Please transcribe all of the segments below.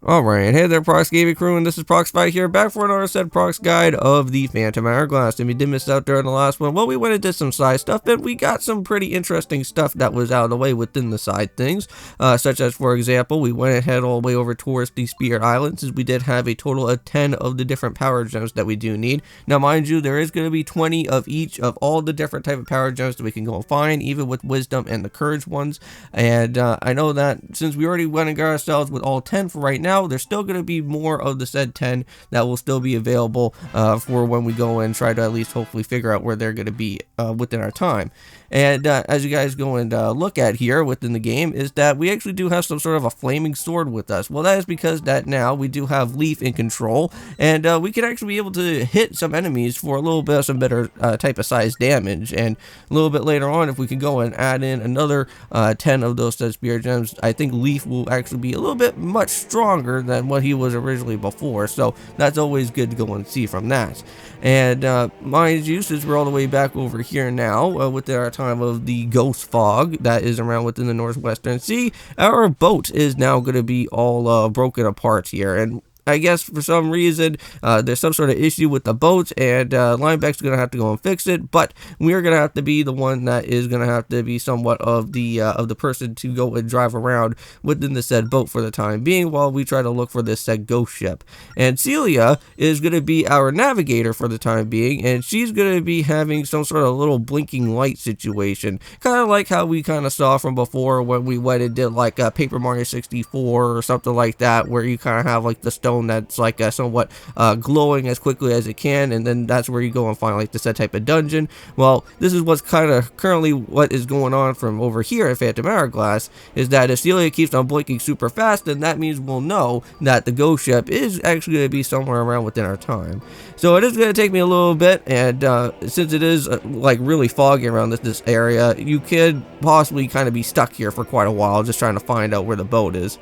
Alright, hey there Prox Gaming Crew, and this is Proxify here, back for another said Prox guide of the Phantom Hourglass. And we did miss out during the last one. Well, we went and did some side stuff, and we got some pretty interesting stuff that was out of the way within the side things. Such as, for example, we went ahead all the way over towards the Spirit Islands, as we did have a total of 10 of the different power gems that we do need. Now, mind you, there is going to be 20 of each of all the different type of power gems that we can go and find, even with Wisdom and the Courage ones. And I know that since we already went and got ourselves with all 10 for right now, there's still going to be more of the said 10 that will still be available for when we go and try to at least hopefully figure out where they're going to be within our time. And as you guys go and look at here within the game, is that we actually do have some sort of a flaming sword with us. Well, that is because that now we do have Leaf in control, and we can actually be able to hit some enemies for a little bit of some better type of size damage. And a little bit later on, if we can go and add in another 10 of those said spirit gems, I think Leaf will actually be a little bit much stronger than what he was originally before. So that's always good to go and see from that. And mind you, since we're all the way back over here now within our time of the ghost fog that is around within the northwestern sea, our boat is now going to be all broken apart here. And I guess for some reason there's some sort of issue with the boat, and Lineback's going to have to go and fix it, but we're going to have to be the one that is going to have to be somewhat of the person to go and drive around within the said boat for the time being while we try to look for this said ghost ship. And Celia is going to be our navigator for the time being, and she's going to be having some sort of little blinking light situation, kind of like how we kind of saw from before when we went and did like Paper Mario 64 or something like that, where you kind of have like the stone that's like somewhat glowing as quickly as it can, and then that's where you go and find like the set type of dungeon. Well, this is what's kind of currently what is going on from over here at Phantom Hourglass, is that if Celia keeps on blinking super fast, then that means we'll know that the ghost ship is actually going to be somewhere around within our time. So it is going to take me a little bit, and since it is like really foggy around this area, you could possibly kind of be stuck here for quite a while just trying to find out where the boat is.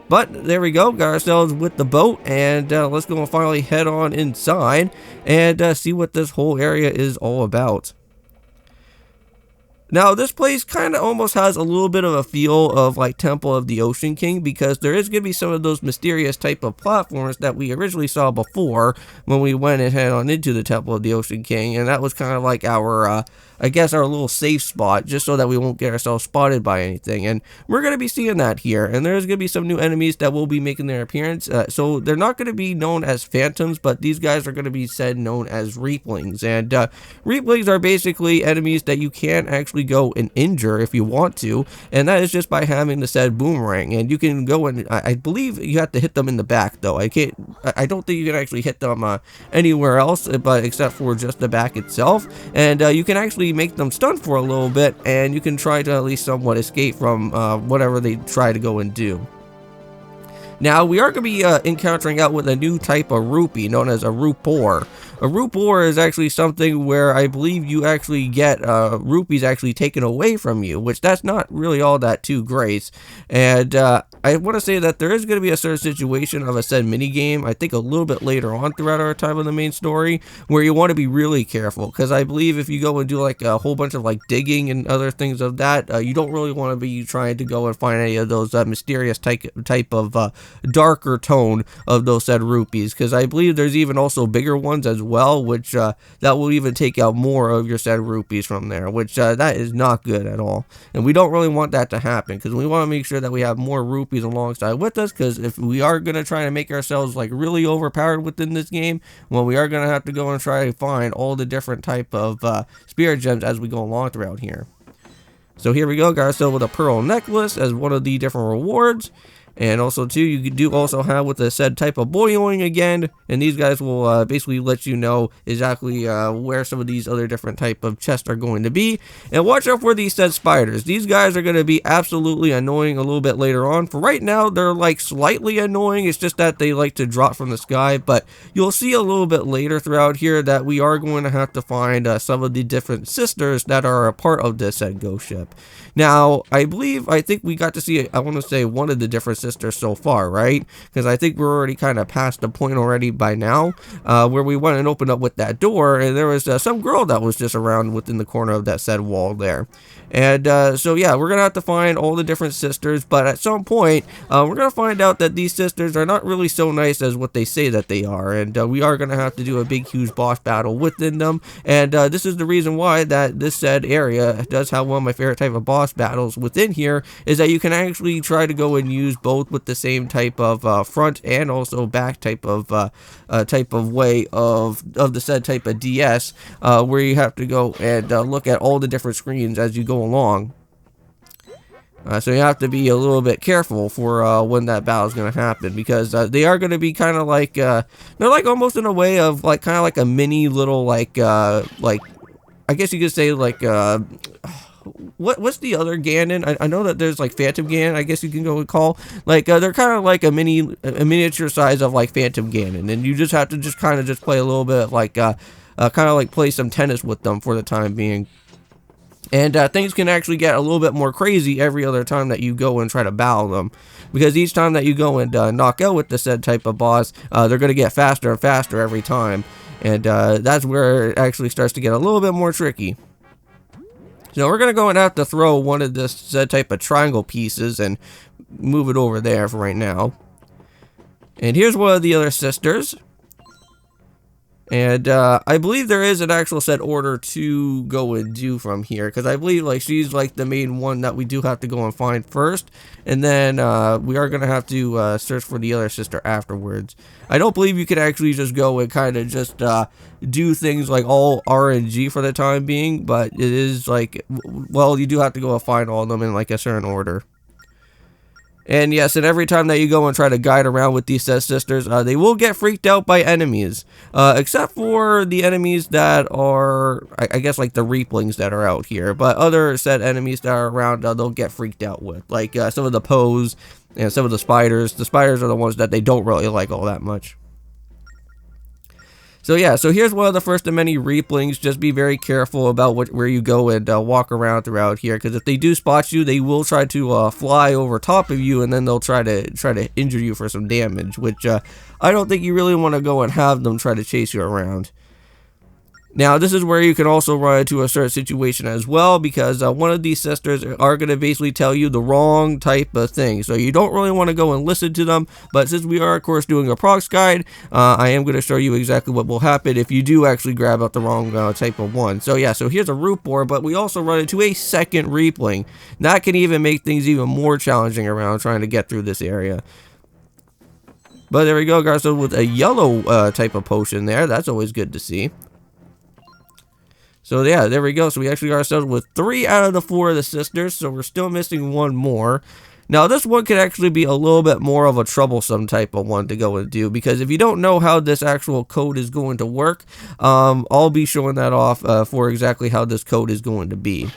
But there we go, got ourselves with the boat, and let's go and finally head on inside and see what this whole area is all about. Now, this place kind of almost has a little bit of a feel of like Temple of the Ocean King, because there is going to be some of those mysterious type of platforms that we originally saw before when we went and head on into the Temple of the Ocean King, and that was kind of like our I guess our little safe spot, just so that we won't get ourselves spotted by anything. And we're going to be seeing that here, and there's going to be some new enemies that will be making their appearance. So they're not going to be known as phantoms, but these guys are going to be said known as reaplings. And reaplings are basically enemies that you can actually go and injure if you want to, and that is just by having the said boomerang. And you can go and I believe you have to hit them in the back, though. I don't think you can actually hit them anywhere else, but except for just the back itself. And you can actually make them stun for a little bit, and you can try to at least somewhat escape from whatever they try to go and do. Now, we are going to be encountering out with a new type of rupee known as a rupor. A rupor is actually something where I believe you actually get rupees actually taken away from you, which that's not really all that too great. And I want to say that there is going to be a certain situation of a said mini game, I think a little bit later on throughout our time of the main story, where you want to be really careful, because I believe if you go and do like a whole bunch of like digging and other things of that, you don't really want to be trying to go and find any of those mysterious type of darker tone of those said rupees, because I believe there's even also bigger ones as well, which that will even take out more of your said rupees from there, which that is not good at all. And we don't really want that to happen, because we want to make sure that we have more rupees alongside with us, because if we are going to try to make ourselves like really overpowered within this game, well, we are going to have to go and try to find all the different type of spirit gems as we go along throughout here. So here we go, got ourselves with a pearl necklace as one of the different rewards. And also, too, you do also have with the said type of boiling again, and these guys will basically let you know exactly where some of these other different type of chests are going to be. And watch out for these said spiders. These guys are going to be absolutely annoying a little bit later on. For right now, they're like slightly annoying. It's just that they like to drop from the sky, but you'll see a little bit later throughout here that we are going to have to find some of the different sisters that are a part of this said ghost ship. Now, I think we got to see, I want to say, one of the different sisters so far, right? Because I think we're already kind of past the point already by now, where we went and opened up with that door, and there was some girl that was just around within the corner of that said wall there. And so yeah, we're gonna have to find all the different sisters, but at some point we're gonna find out that these sisters are not really so nice as what they say that they are, and we are gonna have to do a big huge boss battle within them. And this is the reason why that this said area does have one of my favorite type of boss battles within here, is that you can actually try to go and use both with the same type of front and also back type of way of the said type of DS, where you have to go and look at all the different screens as you go along. So you have to be a little bit careful for when that battle is going to happen, because they are going to be kind of like they're like almost in a way of like kind of like a mini little like I guess you could say like what's the other Ganon? I know that there's like Phantom Ganon, I guess you can go and call, like they're kind of like a miniature size of like Phantom Ganon, and you just have to just kind of just play a little bit like kind of like play some tennis with them for the time being. And things can actually get a little bit more crazy every other time that you go and try to battle them, because each time that you go and knock out with the said type of boss, they're going to get faster and faster every time, and that's where it actually starts to get a little bit more tricky. So we're going to go and have to throw one of this said type of triangle pieces and move it over there for right now. And here's one of the other sisters. And I believe there is an actual set order to go and do from here, because I believe like she's like the main one that we do have to go and find first, and then we are going to have to search for the other sister afterwards. I don't believe you could actually just go and kind of just do things like all RNG for the time being, but it is like, well, you do have to go and find all of them in like a certain order. And yes, and every time that you go and try to guide around with these said sisters, they will get freaked out by enemies. Except for the enemies that are, I guess, like the Reaplings that are out here. But other said enemies that are around, they'll get freaked out with. Like some of the Poes and some of the spiders. The spiders are the ones that they don't really like all that much. So yeah, so here's one of the first of many Reaplings. Just be very careful about where you go and walk around throughout here, because if they do spot you, they will try to fly over top of you, and then they'll try to injure you for some damage, which I don't think you really want to go and have them try to chase you around. Now, this is where you can also run into a certain situation as well, because one of these sisters are going to basically tell you the wrong type of thing. So you don't really want to go and listen to them, but since we are, of course, doing a Prox guide, I am going to show you exactly what will happen if you do actually grab out the wrong type of one. So yeah, so here's a root boar, but we also run into a second Reapling. That can even make things even more challenging around trying to get through this area. But there we go, guys. So with a yellow type of potion there, that's always good to see. So yeah, there we go. So we actually got ourselves with 3 out of the 4 of the sisters, so we're still missing one more. Now this one could actually be a little bit more of a troublesome type of one to go and do, because if you don't know how this actual code is going to work, I'll be showing that off for exactly how this code is going to be.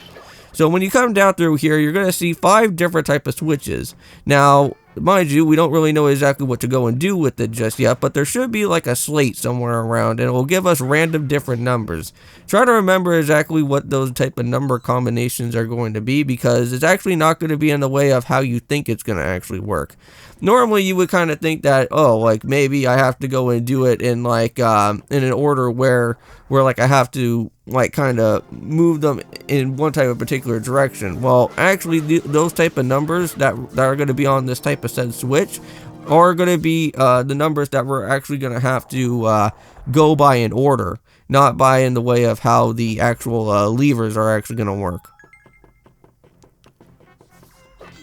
So when you come down through here, you're going to see 5 different type of switches. Now, mind you, we don't really know exactly what to go and do with it just yet, but there should be like a slate somewhere around, and it will give us random different numbers. Try to remember exactly what those type of number combinations are going to be, because it's actually not going to be in the way of how you think it's going to actually work. Normally, you would kind of think that, oh, like maybe I have to go and do it in like in an order where like I have to like kind of move them in one type of particular direction. Well, actually, those type of numbers that are going to be on this type of said switch are going to be the numbers that we're actually going to have to go by in order, not by in the way of how the actual levers are actually going to work.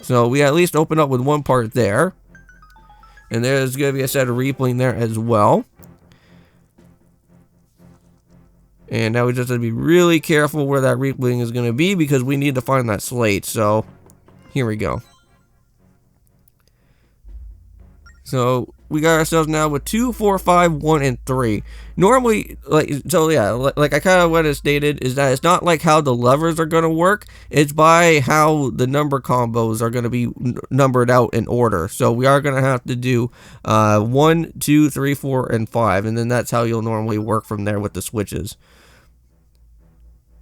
So we at least open up with one part there. And there's going to be a set of Reapling there as well. And now we just have to be really careful where that Reapling is going to be, because we need to find that slate. So here we go. So we got ourselves now with 2, 4, 5, 1, and 3. Normally, so yeah, like I kind of what it stated is that it's not like how the levers are going to work. It's by how the number combos are going to be numbered out in order. So we are going to have to do 1, 2, 3, 4, and 5. And then that's how you'll normally work from there with the switches.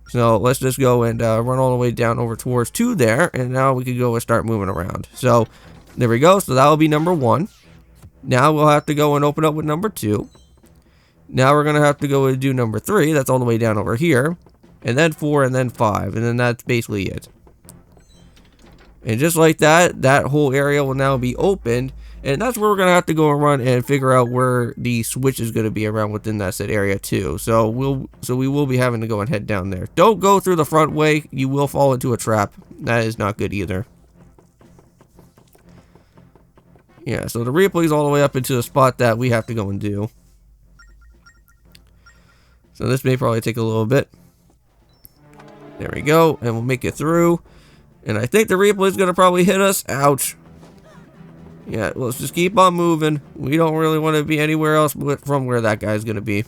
So let's just go and run all the way down over towards 2 there. And now we can go and start moving around. So There we go. So that will be number 1. Now we'll have to go and open up with number 2. Now we're going to have to go and do number 3. That's all the way down over here. And then 4 and then 5. And then that's basically it. And just like that, that whole area will now be opened. And that's where we're going to have to go and run and figure out where the switch is going to be around within that said area too. So we will be having to go and head down there. Don't go through the front way. You will fall into a trap. That is not good either. Yeah, so the replay is all the way up into the spot that we have to go and do. So this may probably take a little bit. There we go. And we'll make it through. And I think the replay is going to probably hit us. Ouch. Yeah, let's just keep on moving. We don't really want to be anywhere else from where that guy's going to be.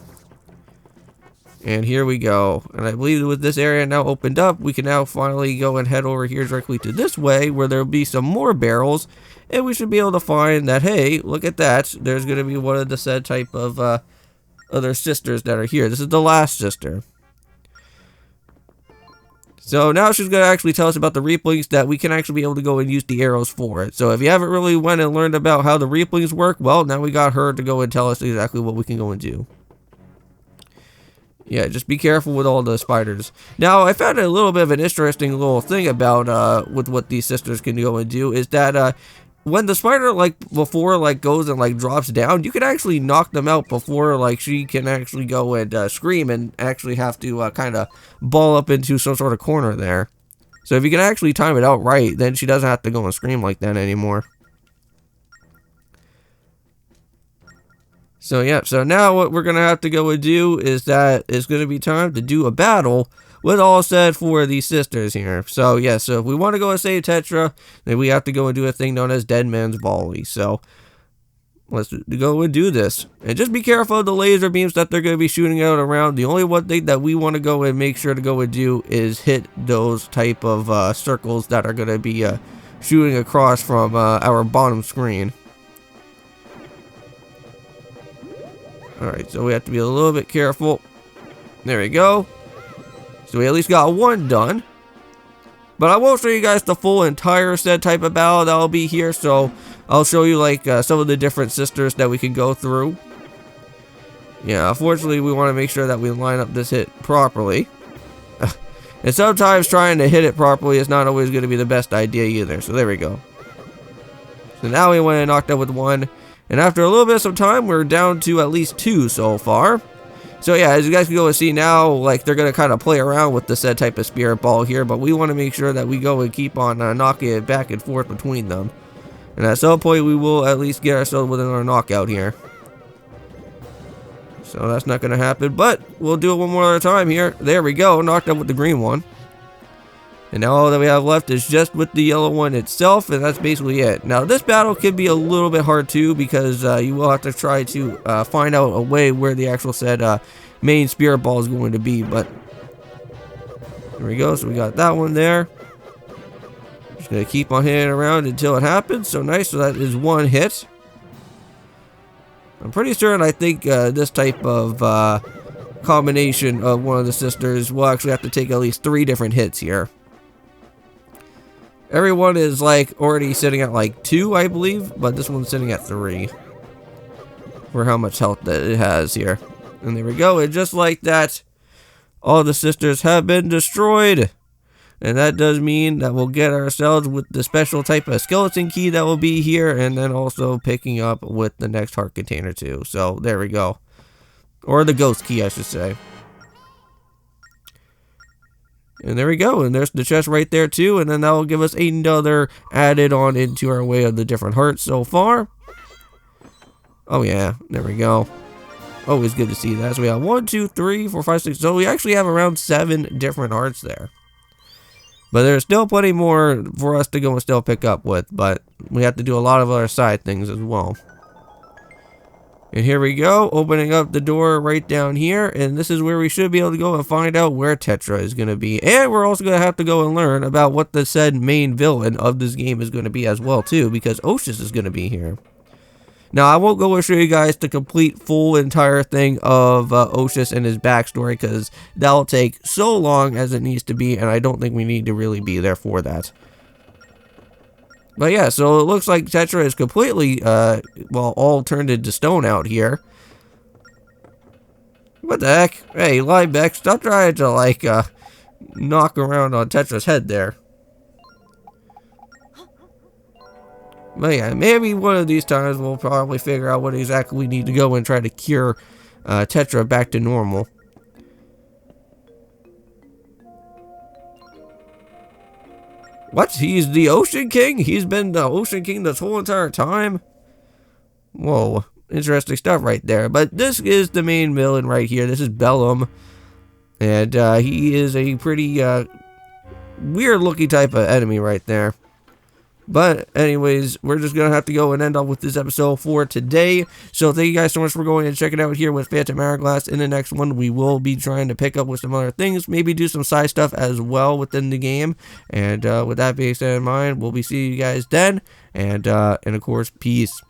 And here we go. And I believe with this area now opened up, we can now finally go and head over here directly to this way, where there'll be some more barrels. And we should be able to find that, hey, look at that. There's going to be one of the said type of other sisters that are here. This is the last sister. So now she's going to actually tell us about the replays that we can actually be able to go and use the arrows for it. So if you haven't really went and learned about how the replays work, well, now we got her to go and tell us exactly what we can go and do. Yeah, just be careful with all the spiders. Now, I found a little bit of an interesting little thing about with what these sisters can go and do is that when the spider before goes and drops down, you can actually knock them out before she can actually go and scream and actually have to kind of ball up into some sort of corner there. So if you can actually time it out right, then she doesn't have to go and scream like that anymore. So yeah, so now what we're gonna have to go and do is that it's gonna be time to do a battle with all said for these sisters here. So yeah, so if we want to go and save Tetra, then we have to go and do a thing known as Dead Man's Volley. So let's go and do this. And just be careful of the laser beams that they're going to be shooting out around. The only one thing that we want to go and make sure to go and do is hit those type of circles that are going to be shooting across from our bottom screen. Alright, so we have to be a little bit careful. There we go. So we at least got one done. But I won't show you guys the full entire said type of battle that will be here. So I'll show you some of the different sisters that we can go through. Yeah, unfortunately we want to make sure that we line up this hit properly. And sometimes trying to hit it properly is not always going to be the best idea either. So there we go. So now we went and knocked out with one. And after a little bit of time, we're down to at least 2 so far. So yeah, as you guys can go and see now, they're going to kind of play around with the said type of spirit ball here. But we want to make sure that we go and keep on knocking it back and forth between them. And at some point, we will at least get ourselves within our knockout here. So that's not going to happen. But we'll do it one more time here. There we go. Knocked out with the green one. And now all that we have left is just with the yellow one itself, and that's basically it. Now this battle could be a little bit hard too, because you will have to try to find out a way where the actual said main spirit ball is going to be. But there we go, so we got that one there. Just going to keep on hitting around until it happens. So nice, so that is one hit. I'm pretty certain I think this type of combination of one of the sisters will actually have to take at least 3 different hits here. Everyone is already sitting at 2, I believe, but this one's sitting at 3 for how much health that it has here. And there we go, and just like that, all the sisters have been destroyed. And that does mean that we'll get ourselves with the special type of skeleton key that will be here, and then also picking up with the next heart container too. So there we go. Or the ghost key, I should say. And there we go, and there's the chest right there too, and then that will give us another added on into our way of the different hearts so far. Oh yeah, there we go. Always good to see that. So we have 1, 2, 3, 4, 5, 6. So we actually have around 7 different hearts there. But there's still plenty more for us to go and still pick up with, but we have to do a lot of other side things as well. And here we go, opening up the door right down here, and this is where we should be able to go and find out where Tetra is going to be. And we're also going to have to go and learn about what the said main villain of this game is going to be as well too, because Oshus is going to be here. Now, I won't go and show you guys the complete full entire thing of Oshus and his backstory, because that'll take so long as it needs to be, and I don't think we need to really be there for that. But yeah, so it looks like Tetra is completely, well, all turned into stone out here. What the heck? Hey, Lineback, stop trying to, like, knock around on Tetra's head there. But yeah, maybe one of these times we'll probably figure out what exactly we need to go and try to cure Tetra back to normal. What? He's the Ocean King? He's been the Ocean King this whole entire time? Whoa, interesting stuff right there. But this is the main villain right here. This is Bellum. And he is a pretty weird looking type of enemy right there. But anyways, we're just going to have to go and end up with this episode for today. So thank you guys so much for going and checking out here with Phantom Hourglass. In the next one, we will be trying to pick up with some other things. Maybe do some side stuff as well within the game. And with that being said in mind, we'll be seeing you guys then. And of course, peace.